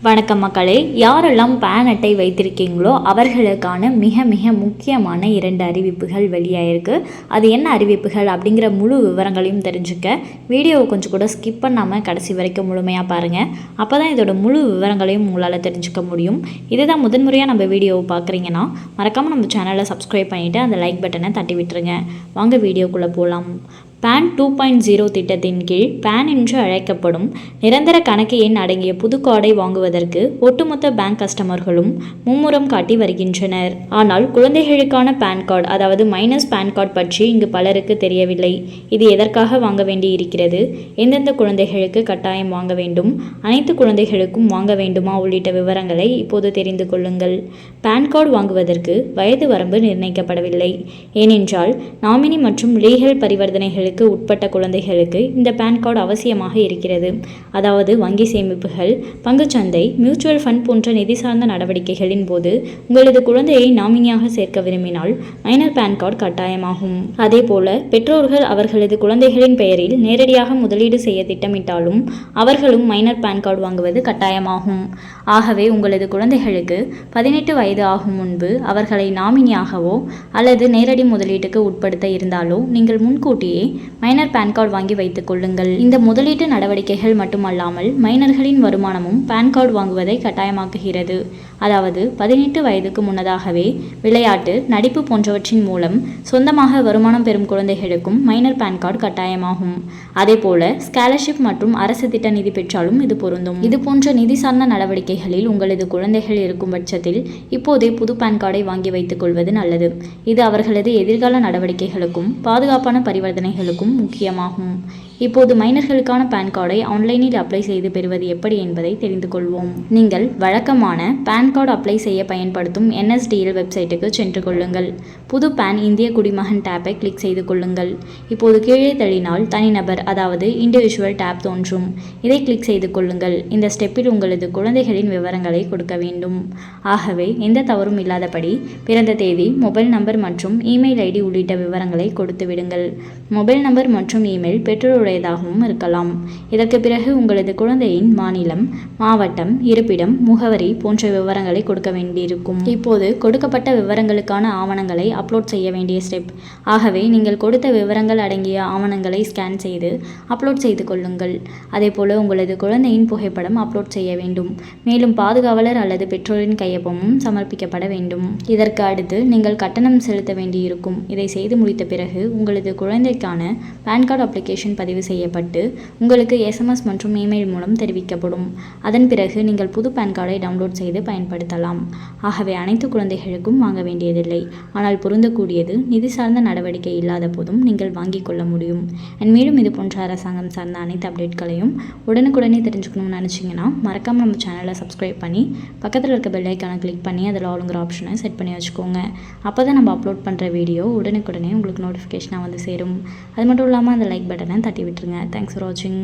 வணக்கம் மக்களே. யாரெல்லாம் பேன் அட்டை வைத்திருக்கீங்களோ அவர்களுக்கான மிக மிக முக்கியமான 2 அறிவிப்புகள் வெளியாயிருக்கு. அது என்ன அறிவிப்புகள் அப்படிங்கிற முழு விவரங்களையும் தெரிஞ்சுக்க வீடியோவை கொஞ்சம் கூட ஸ்கிப் பண்ணாமல் கடைசி வரைக்கும் முழுமையாக பாருங்கள். அப்போ தான் இதோட முழு விவரங்களையும் உங்களால் தெரிஞ்சுக்க முடியும். இதுதான் முதன்முறையாக நம்ம வீடியோவை பார்க்குறீங்கன்னா மறக்காமல் நம்ம சேனலை சப்ஸ்கிரைப் பண்ணிவிட்டு அந்த லைக் பட்டனை தட்டி விட்டுருங்க. வாங்க வீடியோக்குள்ளே போகலாம். பேன் 2.0 திட்டத்தின் கீழ் பேன் என்று அழைக்கப்படும் நிரந்தர கணக்கு எண் அடங்கிய புது கார்டை வாங்குவதற்கு ஒட்டுமொத்த பேங்க் கஸ்டமர்களும் மும்முரம் காட்டி வருகின்றனர். ஆனால் குழந்தைகளுக்கான பேன் கார்டு, அதாவது மைனஸ் பேன் கார்டு பற்றி இங்கு பலருக்கு தெரியவில்லை. இது எதற்காக வாங்க வேண்டி இருக்கிறது, எந்தெந்த குழந்தைகளுக்கு கட்டாயம் வாங்க வேண்டும், அனைத்து குழந்தைகளுக்கும் வாங்க வேண்டுமா உள்ளிட்ட விவரங்களை இப்போது தெரிந்து கொள்ளுங்கள். பேன் கார்டு வாங்குவதற்கு வயது வரம்பு நிர்ணயிக்கப்படவில்லை. ஏனென்றால் நாமினி மற்றும் லீகல் பரிவர்த்தனைகள் உட்பட்ட குழந்தைகளுக்கு இந்த பேன் கார்டு அவசியமாக இருக்கிறது. அதாவது வங்கி சேமிப்புகள், பங்குச்சந்தை, மியூச்சுவல் ஃபண்ட் போன்ற நிதி சார்ந்த நடவடிக்கைகளின் போது உங்களது குழந்தையை நாமினியாக சேர்க்க விரும்பினால் மைனர் பேன் கார்டு கட்டாயமாகும். அதேபோல பெற்றோர்கள் அவர்களது குழந்தைகளின் பெயரில் நேரடியாக முதலீடு செய்ய திட்டமிட்டாலும் அவர்களும் மைனர் பேன் கார்டு வாங்குவது கட்டாயமாகும். ஆகவே உங்களது குழந்தைகளுக்கு 18 வயது ஆகும் முன்பு அவர்களை நாமினியாகவோ அல்லது நேரடி முதலீட்டுக்கு உட்படுத்த இருந்தாலோ நீங்கள் முன்கூட்டியே மைனர் பேன் கார்டு வாங்கி வைத்துக் கொள்ளுங்கள். இந்த முதலீட்டு நடவடிக்கைகள் மட்டுமல்லாமல் மைனர்களின் வருமானமும் பேன் கார்டு வாங்குவதை கட்டாயமாக்குகிறது. அதாவது 18 வயதுக்கு முன்னதாகவே விளையாட்டு, நடிப்பு போன்றவற்றின் மூலம் சொந்தமாக வருமானம் பெறும் குழந்தைகளுக்கும் மைனர் பேன் கார்டு கட்டாயமாகும். அதேபோல ஸ்காலர்ஷிப் மற்றும் அரசு திட்ட நிதி பெற்றாலும் இது பொருந்தும். இது போன்ற நிதி சார்ந்த நடவடிக்கைகளில் உங்களது குழந்தைகள் இருக்கும் பட்சத்தில் இப்போதே புது பேன் கார்டை வாங்கி வைத்துக் கொள்வது நல்லது. இது அவர்களது எதிர்கால நடவடிக்கைகளுக்கும் பாதுகாப்பான பரிவர்த்தனைகளுக்கும் முக்கியமாகும். இப்போது மைனர்களுக்கான பேன் கார்டை ஆன்லைனில் அப்ளை செய்து பெறுவது எப்படி என்பதை தெரிந்து கொள்வோம். நீங்கள் வழக்கமான பேன் கார்டு அப்ளை செய்ய பயன்படுத்தும் NSDL வெப்சைட்டுக்கு சென்று கொள்ளுங்கள். புது பேன் இந்திய குடிமகன் டேப்பை கிளிக் செய்து கொள்ளுங்கள். இப்போது கீழே தள்ளினால் தனிநபர், அதாவது இண்டிவிஜுவல் டேப் தோன்றும். இதை கிளிக் செய்து கொள்ளுங்கள். இந்த ஸ்டெப்பில் உங்களது குழந்தைகளின் விவரங்களை கொடுக்க வேண்டும். ஆகவே எந்த தவறும் இல்லாதபடி பிறந்த தேதி, மொபைல் நம்பர் மற்றும் இமெயில் ID உள்ளிட்ட விவரங்களை கொடுத்து விடுங்கள். மொபைல் நம்பர் மற்றும் இமெயில் பெற்றோருடையதாகவும் இருக்கலாம். இதற்கு பிறகு உங்களது குழந்தையின் மாநிலம், மாவட்டம், இருப்பிடம், முகவரி போன்ற விவரங்களை கொடுக்க வேண்டியிருக்கும். இப்போது கொடுக்கப்பட்ட விவரங்களுக்கான ஆவணங்களை அப்லோட் செய்ய வேண்டிய ஸ்டெப். ஆகவே நீங்கள் கொடுத்த விவரங்கள் அடங்கிய ஆவணங்களை ஸ்கேன் செய்து அப்லோட் செய்து கொள்ளுங்கள். அதேபோல உங்களது குழந்தையின் புகைப்படம் அப்லோட் செய்ய வேண்டும். மேலும் பாதுகாவலர் அல்லது பெற்றோரின் கையொப்பமும் சமர்ப்பிக்கப்பட வேண்டும். இதற்கு அடுத்து நீங்கள் கட்டணம் செலுத்த வேண்டியிருக்கும். இதை செய்து முடித்த பிறகு உங்களது குழந்தைக்கான பேன் கார்டு அப்ளிகேஷன் பதிவு செய்யப்பட்டு உங்களுக்கு SMS மற்றும் இமெயில் மூலம் தெரிவிக்கப்படும். அதன் பிறகு நீங்கள் புது பேன் கார்டை டவுன்லோட் செய்து பயன்படுத்தலாம். ஆகவே அனைத்து குழந்தைகளுக்கும் வாங்க வேண்டியதில்லை. ஆனால் பொருந்தக்கூடியது நிதி சார்ந்த நடவடிக்கை இல்லாத போதும் நீங்கள் வாங்கிக் கொள்ள முடியும். மேலும் இது போன்ற அரசாங்கம் சார்ந்த அனைத்து அப்டேட்களையும் உடனுக்குடனே தெரிஞ்சுக்கணும்னு நினச்சிங்கன்னா மறக்காமல் நம்ம சேனலை சப்ஸ்கிரைப் பண்ணி பக்கத்தில் இருக்க பெல் ஐக்கானை கிளிக் பண்ணி அதில் ஆளுங்கிற ஆப்ஷனை செட் பண்ணி வச்சுக்கோங்க. அப்போ தான் நம்ம அப்லோட் பண்ணுற வீடியோ உடனுக்குடனே உங்களுக்கு நோட்டிஃபிகேஷனாக வந்து சேரும். அது மட்டும் இல்லாமல் அந்த லைக் பட்டனை தட்டி விட்டுருங்க. தேங்க்ஸ் ஃபார் வாட்சிங்.